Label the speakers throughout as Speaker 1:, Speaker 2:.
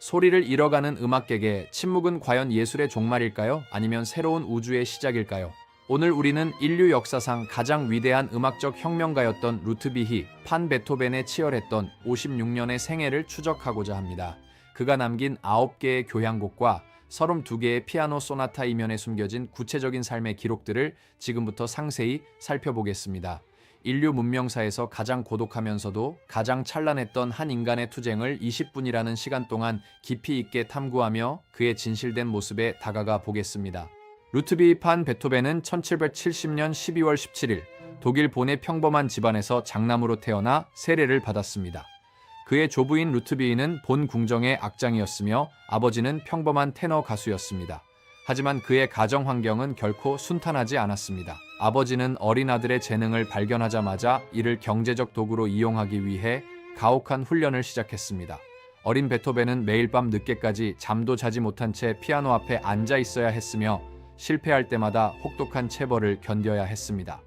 Speaker 1: 소리를 잃어가는 음악객의 침묵은 과연 예술의 종말일까요? 아니면 새로운 우주의 시작일까요? 오늘 우리는 인류 역사상 가장 위대한 음악적 혁명가였던 루트비히 판 베토벤에 치열했던 56년의 생애를 추적하고자 합니다. 그가 남긴 9개의 교향곡과 32개의 피아노 소나타 이면에 숨겨진 구체적인 삶의 기록들을 지금부터 상세히 살펴보겠습니다. 인류 문명사에서 가장 고독하면서도 가장 찬란했던 한 인간의 투쟁을 20분이라는 시간 동안 깊이 있게 탐구하며 그의 진실된 모습에 다가가 보겠습니다. 루트비히 판 베토벤은 1770년 12월 17일 독일 본의 평범한 집안에서 장남으로 태어나 세례를 받았습니다. 그의 조부인 루트비히는 본 궁정의 악장이었으며 아버지는 평범한 테너 가수였습니다. 하지만 그의 가정 환경은 결코 순탄하지 않았습니다. 아버지는 어린 아들의 재능을 발견하자마자 이를 경제적 도구로 이용하기 위해 가혹한 훈련을 시작했습니다. 어린 베토벤은 매일 밤 늦게까지 잠도 자지 못한 채 피아노 앞에 앉아 있어야 했으며 실패할 때마다 혹독한 체벌을 견뎌야 했습니다.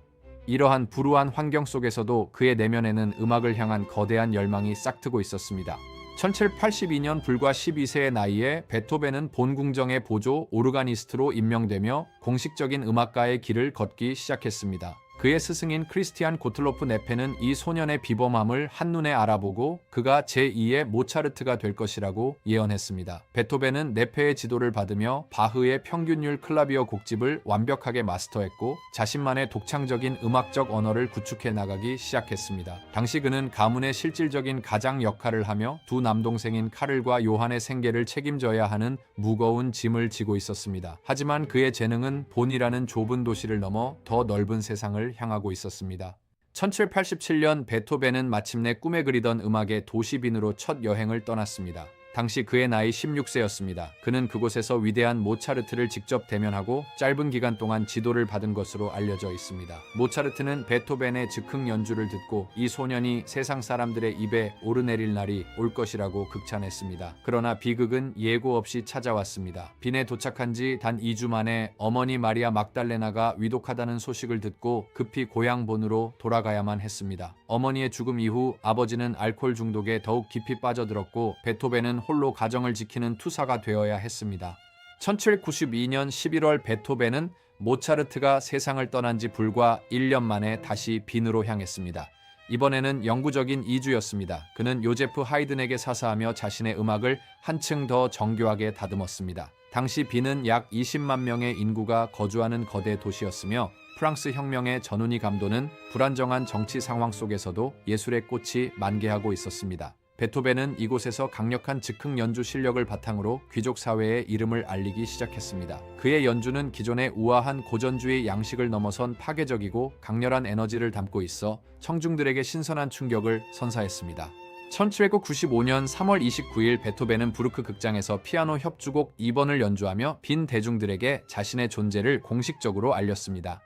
Speaker 1: 이러한 불우한 환경 속에서도 그의 내면에는 음악을 향한 거대한 열망이 싹트고 있었습니다. 1782년 불과 12세의 나이에 베토벤은 본 궁정의 보조 오르가니스트로 임명되며 공식적인 음악가의 길을 걷기 시작했습니다. 그의 스승인 크리스티안 고틀로프 네페는 이 소년의 비범함을 한눈에 알아보고 그가 제2의 모차르트가 될 것이라고 예언했습니다. 베토벤은 네페의 지도를 받으며 바흐의 평균율 클라비어 곡집을 완벽하게 마스터했고 자신만의 독창적인 음악적 언어를 구축해 나가기 시작했습니다. 당시 그는 가문의 실질적인 가장 역할을 하며 두 남동생인 카를과 요한의 생계를 책임져야 하는 무거운 짐을 지고 있었습니다. 하지만 그의 재능은 본이라는 좁은 도시를 넘어 더 넓은 세상을 향하고 있었습니다. 1787년 베토벤은 마침내 꿈에 그리던 음악의 도시빈으로 첫 여행을 떠났습니다. 당시 그의 나이 16세였습니다. 그는 그곳에서 위대한 모차르트를 직접 대면하고 짧은 기간 동안 지도를 받은 것으로 알려져 있습니다. 모차르트는 베토벤의 즉흥 연주를 듣고 이 소년이 세상 사람들의 입에 오르내릴 날이 올 것이라고 극찬했습니다. 그러나 비극은 예고 없이 찾아왔습니다. 빈에 도착한 지 단 2주 만에 어머니 마리아 막달레나가 위독하다는 소식을 듣고 급히 고향 본으로 돌아가야만 했습니다. 어머니의 죽음 이후 아버지는 알코올 중독에 더욱 깊이 빠져들었고 베토벤은 홀로 가정을 지키는 투사가 되어야 했습니다. 1792년 11월 베토벤은 모차르트가 세상을 떠난 지 불과 1년 만에 다시 빈으로 향했습니다. 이번에는 영구적인 이주였습니다. 그는 요제프 하이든에게 사사하며 자신의 음악을 한층 더 정교하게 다듬었습니다. 당시 빈은 약 20만 명의 인구가 거주하는 거대 도시였으며 프랑스 혁명의 전운이 감도는 불안정한 정치 상황 속에서도 예술의 꽃이 만개하고 있었습니다. 베토벤은 이곳에서 강력한 즉흥 연주 실력을 바탕으로 귀족 사회에 이름을 알리기 시작했습니다. 그의 연주는 기존의 우아한 고전주의 양식을 넘어선 파괴적이고 강렬한 에너지를 담고 있어 청중들에게 신선한 충격을 선사했습니다. 1795년 3월 29일 베토벤은 부르크 극장에서 피아노 협주곡 2번을 연주하며 빈 대중들에게 자신의 존재를 공식적으로 알렸습니다.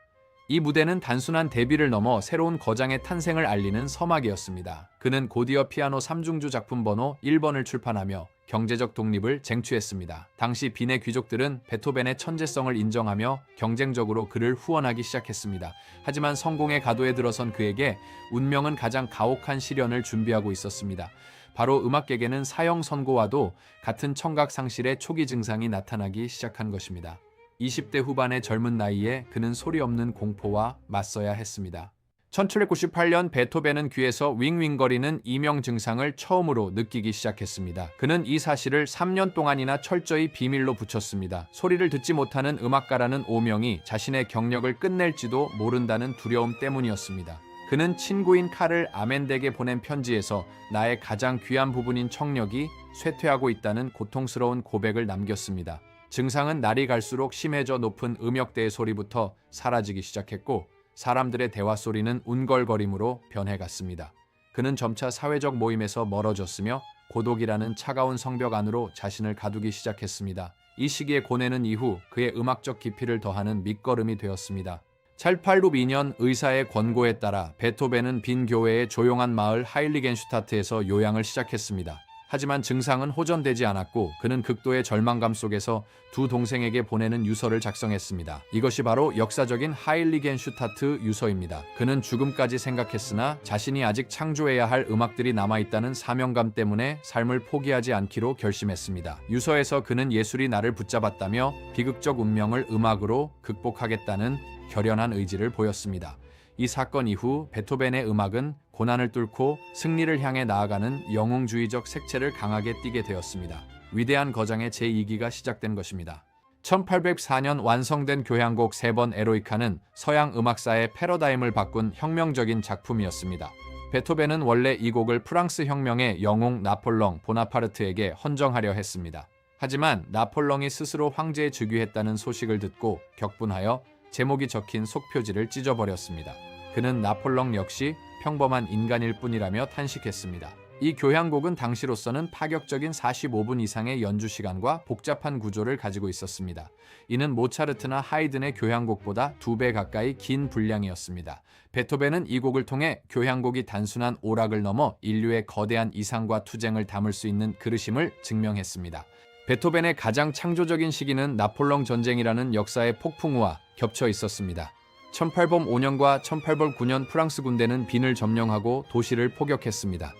Speaker 1: 이 무대는 단순한 데뷔를 넘어 새로운 거장의 탄생을 알리는 서막이었습니다. 그는 곧이어 피아노 3중주 작품 번호 1번을 출판하며 경제적 독립을 쟁취했습니다. 당시 빈의 귀족들은 베토벤의 천재성을 인정하며 경쟁적으로 그를 후원하기 시작했습니다. 하지만 성공의 가도에 들어선 그에게 운명은 가장 가혹한 시련을 준비하고 있었습니다. 바로 음악계에는 사형 선고와도 같은 청각 상실의 초기 증상이 나타나기 시작한 것입니다. 20대 후반의 젊은 나이에 그는 소리 없는 공포와 맞서야 했습니다. 1798년 베토벤은 귀에서 윙윙거리는 이명 증상을 처음으로 느끼기 시작했습니다. 그는 이 사실을 3년 동안이나 철저히 비밀로 붙였습니다. 소리를 듣지 못하는 음악가라는 오명이 자신의 경력을 끝낼지도 모른다는 두려움 때문이었습니다. 그는 친구인 칼을 아멘덱에 보낸 편지에서 나의 가장 귀한 부분인 청력이 쇠퇴하고 있다는 고통스러운 고백을 남겼습니다. 증상은 날이 갈수록 심해져 높은 음역대의 소리부터 사라지기 시작했고 사람들의 대화 소리는 운걸거림으로 변해갔습니다. 그는 점차 사회적 모임에서 멀어졌으며 고독이라는 차가운 성벽 안으로 자신을 가두기 시작했습니다. 이 시기의 고뇌는 이후 그의 음악적 깊이를 더하는 밑거름이 되었습니다. 1862년 의사의 권고에 따라 베토벤은 빈 교외의 조용한 마을 하일리겐슈타트에서 요양을 시작했습니다. 하지만 증상은 호전되지 않았고 그는 극도의 절망감 속에서 두 동생에게 보내는 유서를 작성했습니다. 이것이 바로 역사적인 하일리겐 슈타트 유서입니다. 그는 죽음까지 생각했으나 자신이 아직 창조해야 할 음악들이 남아있다는 사명감 때문에 삶을 포기하지 않기로 결심했습니다. 유서에서 그는 예술이 나를 붙잡았다며 비극적 운명을 음악으로 극복하겠다는 결연한 의지를 보였습니다. 이 사건 이후 베토벤의 음악은 고난을 뚫고 승리를 향해 나아가는 영웅주의적 색채를 강하게 띠게 되었습니다. 위대한 거장의 제2기가 시작된 것입니다. 1804년 완성된 교향곡 3번 에로이카는 서양 음악사의 패러다임을 바꾼 혁명적인 작품이었습니다. 베토벤은 원래 이 곡을 프랑스 혁명의 영웅 나폴롱 보나파르트에게 헌정하려 했습니다. 하지만 나폴롱이 스스로 황제에 즉위했다는 소식을 듣고 격분하여 제목이 적힌 속표지를 찢어버렸습니다. 그는 나폴롱 역시 평범한 인간일 뿐이라며 탄식했습니다. 이 교향곡은 당시로서는 파격적인 45분 이상의 연주 시간과 복잡한 구조를 가지고 있었습니다. 이는 모차르트나 하이든의 교향곡보다 2배 가까이 긴 분량이었습니다. 베토벤은 이 곡을 통해 교향곡이 단순한 오락을 넘어 인류의 거대한 이상과 투쟁을 담을 수 있는 그릇임을 증명했습니다. 베토벤의 가장 창조적인 시기는 나폴롱 전쟁이라는 역사의 폭풍우와 겹쳐 있었습니다. 1805년과 1809년 프랑스 군대는 빈을 점령하고 도시를 포격했습니다.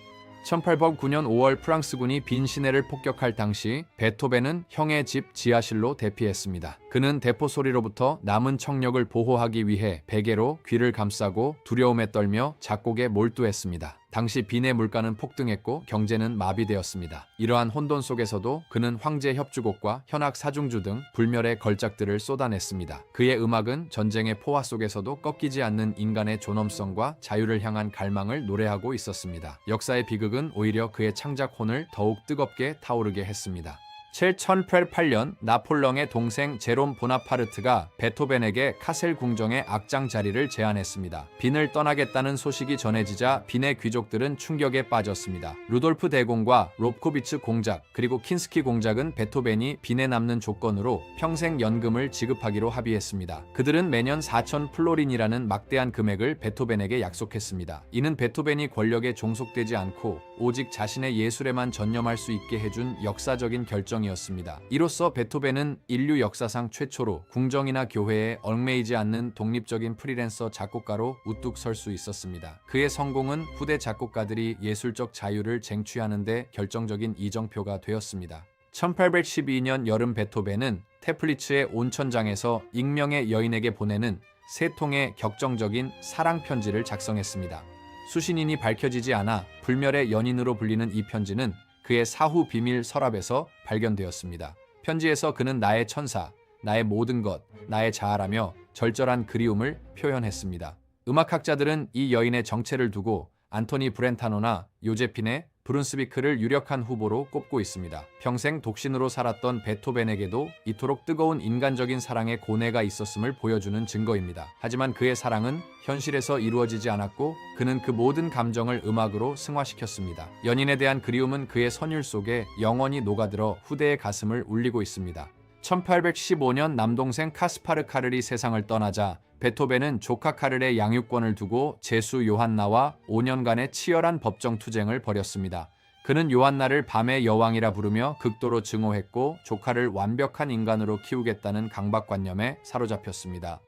Speaker 1: 1809년 5월 프랑스군이 빈 시내를 폭격할 당시 베토벤은 형의 집 지하실로 대피했습니다. 그는 대포 소리로부터 남은 청력을 보호하기 위해 베개로 귀를 감싸고 두려움에 떨며 작곡에 몰두했습니다. 당시 빈의 물가는 폭등했고 경제는 마비되었습니다. 이러한 혼돈 속에서도 그는 황제 협주곡과 현악 사중주 등 불멸의 걸작들을 쏟아냈습니다. 그의 음악은 전쟁의 포화 속에서도 꺾이지 않는 인간의 존엄성과 자유를 향한 갈망을 노래하고 있었습니다. 역사의 비극은 오히려 그의 창작혼을 더욱 뜨겁게 타오르게 했습니다. 1808년 나폴롱의 동생 제롬 보나파르트가 베토벤에게 카셀 궁정의 악장 자리를 제안했습니다. 빈을 떠나겠다는 소식이 전해지자 빈의 귀족들은 충격에 빠졌습니다. 루돌프 대공과 롭코비츠 공작 그리고 킨스키 공작은 베토벤이 빈에 남는 조건으로 평생 연금을 지급하기로 합의했습니다. 그들은 매년 4천 플로린이라는 막대한 금액을 베토벤에게 약속했습니다. 이는 베토벤이 권력에 종속되지 않고 오직 자신의 예술에만 전념할 수 있게 해준 역사적인 결정이었습니다. 이로써 베토벤은 인류 역사상 최초로 궁정이나 교회에 얽매이지 않는 독립적인 프리랜서 작곡가로 우뚝 설 수 있었습니다. 그의 성공은 후대 작곡가들이 예술적 자유를 쟁취하는 데 결정적인 이정표가 되었습니다. 1812년 여름 베토벤은 테플리츠의 온천장에서 익명의 여인에게 보내는 3통의 격정적인 사랑 편지를 작성했습니다. 수신인이 밝혀지지 않아 불멸의 연인으로 불리는 이 편지는 그의 사후 비밀 서랍에서 발견되었습니다. 편지에서 그는 나의 천사, 나의 모든 것, 나의 자아라며 절절한 그리움을 표현했습니다. 음악학자들은 이 여인의 정체를 두고 안토니 브렌타노나 요제핀의 브룬스비크를 유력한 후보로 꼽고 있습니다. 평생 독신으로 살았던 베토벤에게도 이토록 뜨거운 인간적인 사랑의 고뇌가 있었음을 보여주는 증거입니다. 하지만 그의 사랑은 현실에서 이루어지지 않았고 그는 그 모든 감정을 음악으로 승화시켰습니다. 연인에 대한 그리움은 그의 선율 속에 영원히 녹아들어 후대의 가슴을 울리고 있습니다. 1815년 남동생 카스파르 카를이 세상을 떠나자 베토벤은 조카 카를의 양육권을 두고 제수 요한나와 5년간의 치열한 법정 투쟁을 벌였습니다. 그는 요한나를 밤의 여왕이라 부르며 극도로 증오했고 조카를 완벽한 인간으로 키우겠다는 강박관념에 사로잡혔습니다.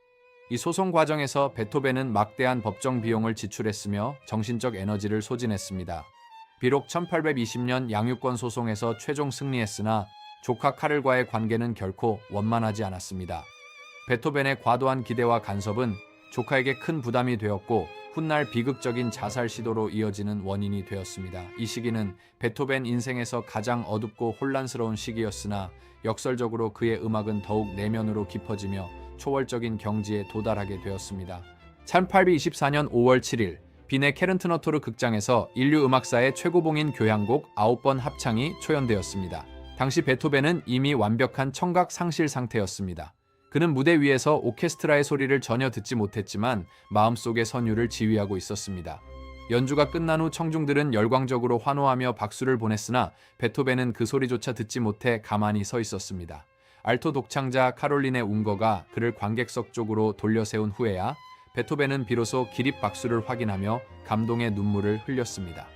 Speaker 1: 이 소송 과정에서 베토벤은 막대한 법정 비용을 지출했으며 정신적 에너지를 소진했습니다. 비록 1820년 양육권 소송에서 최종 승리했으나 조카 카를과의 관계는 결코 원만하지 않았습니다. 베토벤의 과도한 기대와 간섭은 조카에게 큰 부담이 되었고 훗날 비극적인 자살 시도로 이어지는 원인이 되었습니다. 이 시기는 베토벤 인생에서 가장 어둡고 혼란스러운 시기였으나 역설적으로 그의 음악은 더욱 내면으로 깊어지며 초월적인 경지에 도달하게 되었습니다. 1824년 5월 7일 빈의 케른트너토르 극장에서 인류 음악사의 최고봉인 교향곡 9번 합창이 초연되었습니다. 당시 베토벤은 이미 완벽한 청각 상실 상태였습니다. 그는 무대 위에서 오케스트라의 소리를 전혀 듣지 못했지만 마음속의 선율을 지휘하고 있었습니다. 연주가 끝난 후 청중들은 열광적으로 환호하며 박수를 보냈으나 베토벤은 그 소리조차 듣지 못해 가만히 서 있었습니다. 알토 독창자 카롤린의 운거가 그를 관객석 쪽으로 돌려세운 후에야 베토벤은 비로소 기립 박수를 확인하며 감동의 눈물을 흘렸습니다.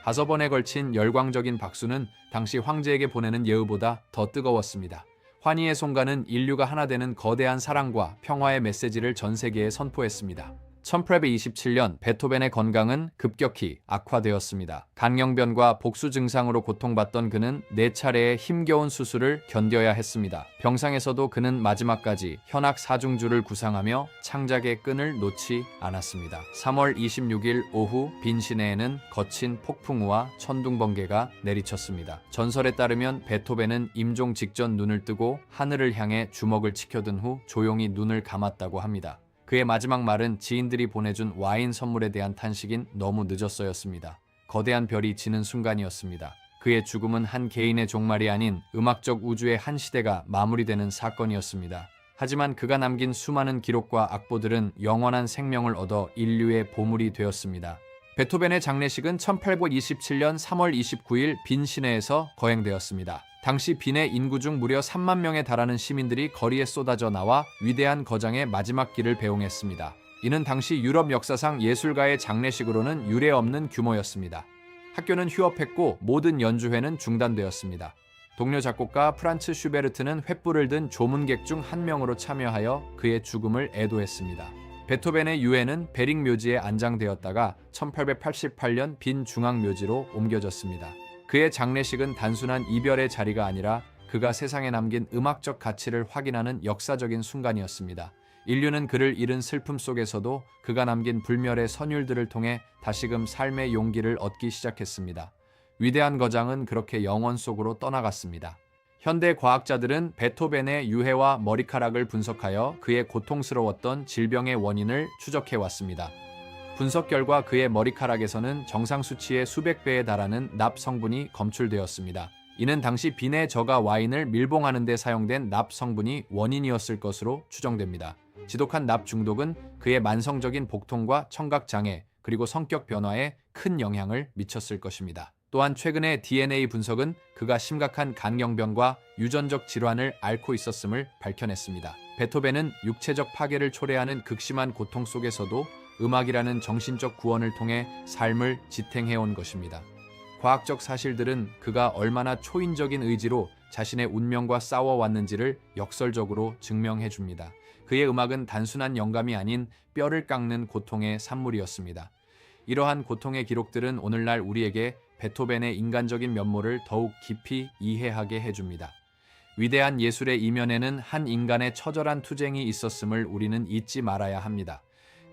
Speaker 1: 5번에 걸친 열광적인 박수는 당시 황제에게 보내는 예우보다 더 뜨거웠습니다. 환희의 송가는 인류가 하나 되는 거대한 사랑과 평화의 메시지를 전 세계에 선포했습니다. 1827년 베토벤의 건강은 급격히 악화되었습니다. 간경변과 복수 증상으로 고통받던 그는 4차례의 힘겨운 수술을 견뎌야 했습니다. 병상에서도 그는 마지막까지 현악 사중주를 구상하며 창작의 끈을 놓지 않았습니다. 3월 26일 오후 빈 시내에는 거친 폭풍우와 천둥번개가 내리쳤습니다. 전설에 따르면 베토벤은 임종 직전 눈을 뜨고 하늘을 향해 주먹을 치켜든 후 조용히 눈을 감았다고 합니다. 그의 마지막 말은 지인들이 보내준 와인 선물에 대한 탄식인 너무 늦었어였습니다. 거대한 별이 지는 순간이었습니다. 그의 죽음은 한 개인의 종말이 아닌 음악적 우주의 한 시대가 마무리되는 사건이었습니다. 하지만 그가 남긴 수많은 기록과 악보들은 영원한 생명을 얻어 인류의 보물이 되었습니다. 베토벤의 장례식은 1827년 3월 29일 빈 시내에서 거행되었습니다. 당시 빈의 인구 중 무려 3만 명에 달하는 시민들이 거리에 쏟아져 나와 위대한 거장의 마지막 길을 배웅했습니다. 이는 당시 유럽 역사상 예술가의 장례식으로는 유례없는 규모였습니다. 학교는 휴업했고 모든 연주회는 중단되었습니다. 동료 작곡가 프란츠 슈베르트는 횃불을 든 조문객 중 한 명으로 참여하여 그의 죽음을 애도했습니다. 베토벤의 유해는 베릭 묘지에 안장되었다가 1888년 빈 중앙묘지로 옮겨졌습니다. 그의 장례식은 단순한 이별의 자리가 아니라 그가 세상에 남긴 음악적 가치를 확인하는 역사적인 순간이었습니다. 인류는 그를 잃은 슬픔 속에서도 그가 남긴 불멸의 선율들을 통해 다시금 삶의 용기를 얻기 시작했습니다. 위대한 거장은 그렇게 영원 속으로 떠나갔습니다. 현대 과학자들은 베토벤의 유해와 머리카락을 분석하여 그의 고통스러웠던 질병의 원인을 추적해왔습니다. 분석 결과 그의 머리카락에서는 정상 수치의 수백 배에 달하는 납 성분이 검출되었습니다. 이는 당시 빈의 저가 와인을 밀봉하는 데 사용된 납 성분이 원인이었을 것으로 추정됩니다. 지독한 납 중독은 그의 만성적인 복통과 청각 장애 그리고 성격 변화에 큰 영향을 미쳤을 것입니다. 또한 최근의 DNA 분석은 그가 심각한 간경변과 유전적 질환을 앓고 있었음을 밝혀냈습니다. 베토벤은 육체적 파괴를 초래하는 극심한 고통 속에서도 음악이라는 정신적 구원을 통해 삶을 지탱해온 것입니다. 과학적 사실들은 그가 얼마나 초인적인 의지로 자신의 운명과 싸워왔는지를 역설적으로 증명해줍니다. 그의 음악은 단순한 영감이 아닌 뼈를 깎는 고통의 산물이었습니다. 이러한 고통의 기록들은 오늘날 우리에게 베토벤의 인간적인 면모를 더욱 깊이 이해하게 해줍니다. 위대한 예술의 이면에는 한 인간의 처절한 투쟁이 있었음을 우리는 잊지 말아야 합니다.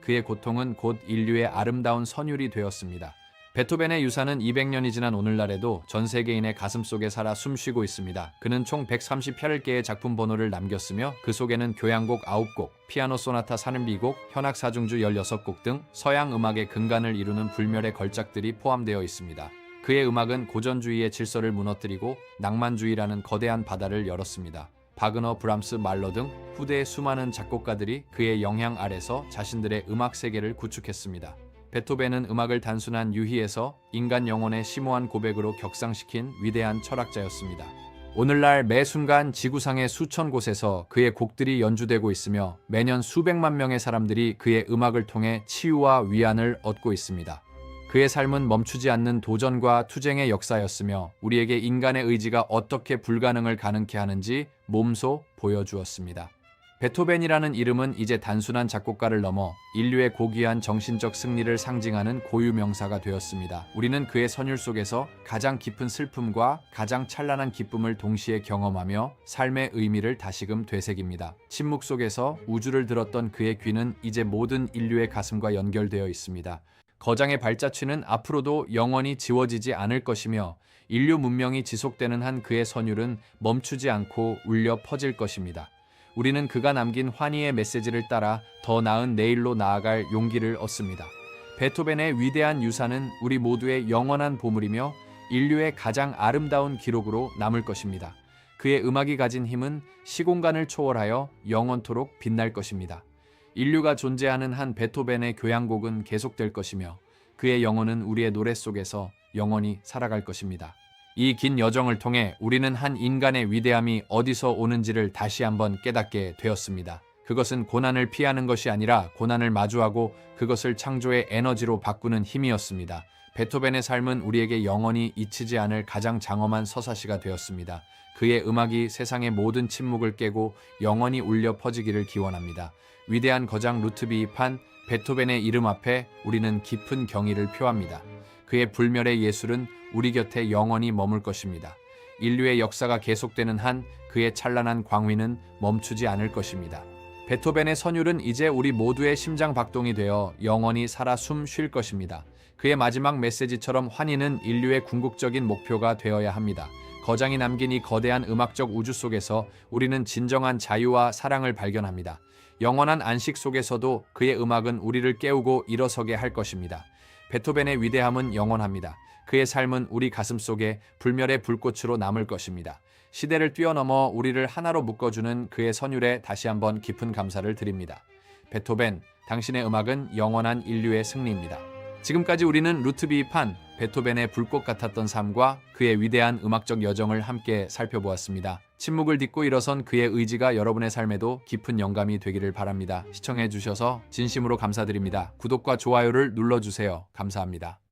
Speaker 1: 그의 고통은 곧 인류의 아름다운 선율이 되었습니다. 베토벤의 유산은 200년이 지난 오늘날에도 전 세계인의 가슴속에 살아 숨쉬고 있습니다. 그는 총 138개의 작품 번호를 남겼으며 그 속에는 교향곡 9곡, 피아노 소나타 30비곡, 현악 사중주 16곡 등 서양 음악의 근간을 이루는 불멸의 걸작들이 포함되어 있습니다. 그의 음악은 고전주의의 질서를 무너뜨리고 낭만주의라는 거대한 바다를 열었습니다. 바그너, 브람스, 말러 등 후대의 수많은 작곡가들이 그의 영향 아래서 자신들의 음악 세계를 구축했습니다. 베토벤은 음악을 단순한 유희에서 인간 영혼의 심오한 고백으로 격상시킨 위대한 철학자였습니다. 오늘날 매 순간 지구상의 수천 곳에서 그의 곡들이 연주되고 있으며 매년 수백만 명의 사람들이 그의 음악을 통해 치유와 위안을 얻고 있습니다. 그의 삶은 멈추지 않는 도전과 투쟁의 역사였으며 우리에게 인간의 의지가 어떻게 불가능을 가능케 하는지 몸소 보여주었습니다. 베토벤이라는 이름은 이제 단순한 작곡가를 넘어 인류의 고귀한 정신적 승리를 상징하는 고유명사가 되었습니다. 우리는 그의 선율 속에서 가장 깊은 슬픔과 가장 찬란한 기쁨을 동시에 경험하며 삶의 의미를 다시금 되새깁니다. 침묵 속에서 우주를 들었던 그의 귀는 이제 모든 인류의 가슴과 연결되어 있습니다. 거장의 발자취는 앞으로도 영원히 지워지지 않을 것이며 인류 문명이 지속되는 한 그의 선율은 멈추지 않고 울려 퍼질 것입니다. 우리는 그가 남긴 환희의 메시지를 따라 더 나은 내일로 나아갈 용기를 얻습니다. 베토벤의 위대한 유산은 우리 모두의 영원한 보물이며 인류의 가장 아름다운 기록으로 남을 것입니다. 그의 음악이 가진 힘은 시공간을 초월하여 영원토록 빛날 것입니다. 인류가 존재하는 한 베토벤의 교향곡은 계속될 것이며 그의 영혼은 우리의 노래 속에서 영원히 살아갈 것입니다. 이 긴 여정을 통해 우리는 한 인간의 위대함이 어디서 오는지를 다시 한번 깨닫게 되었습니다. 그것은 고난을 피하는 것이 아니라 고난을 마주하고 그것을 창조의 에너지로 바꾸는 힘이었습니다. 베토벤의 삶은 우리에게 영원히 잊히지 않을 가장 장엄한 서사시가 되었습니다. 그의 음악이 세상의 모든 침묵을 깨고 영원히 울려 퍼지기를 기원합니다. 위대한 거장 루트비히 판 베토벤의 이름 앞에 우리는 깊은 경의를 표합니다. 그의 불멸의 예술은 우리 곁에 영원히 머물 것입니다. 인류의 역사가 계속되는 한 그의 찬란한 광위는 멈추지 않을 것입니다. 베토벤의 선율은 이제 우리 모두의 심장 박동이 되어 영원히 살아 숨 쉴 것입니다. 그의 마지막 메시지처럼 환희는 인류의 궁극적인 목표가 되어야 합니다. 거장이 남긴 이 거대한 음악적 우주 속에서 우리는 진정한 자유와 사랑을 발견합니다. 영원한 안식 속에서도 그의 음악은 우리를 깨우고 일어서게 할 것입니다. 베토벤의 위대함은 영원합니다. 그의 삶은 우리 가슴 속에 불멸의 불꽃으로 남을 것입니다. 시대를 뛰어넘어 우리를 하나로 묶어주는 그의 선율에 다시 한번 깊은 감사를 드립니다. 베토벤, 당신의 음악은 영원한 인류의 승리입니다. 지금까지 우리는 루트비히 판 베토벤의 불꽃 같았던 삶과 그의 위대한 음악적 여정을 함께 살펴보았습니다. 침묵을 딛고 일어선 그의 의지가 여러분의 삶에도 깊은 영감이 되기를 바랍니다. 시청해 주셔서 진심으로 감사드립니다. 구독과 좋아요를 눌러주세요. 감사합니다.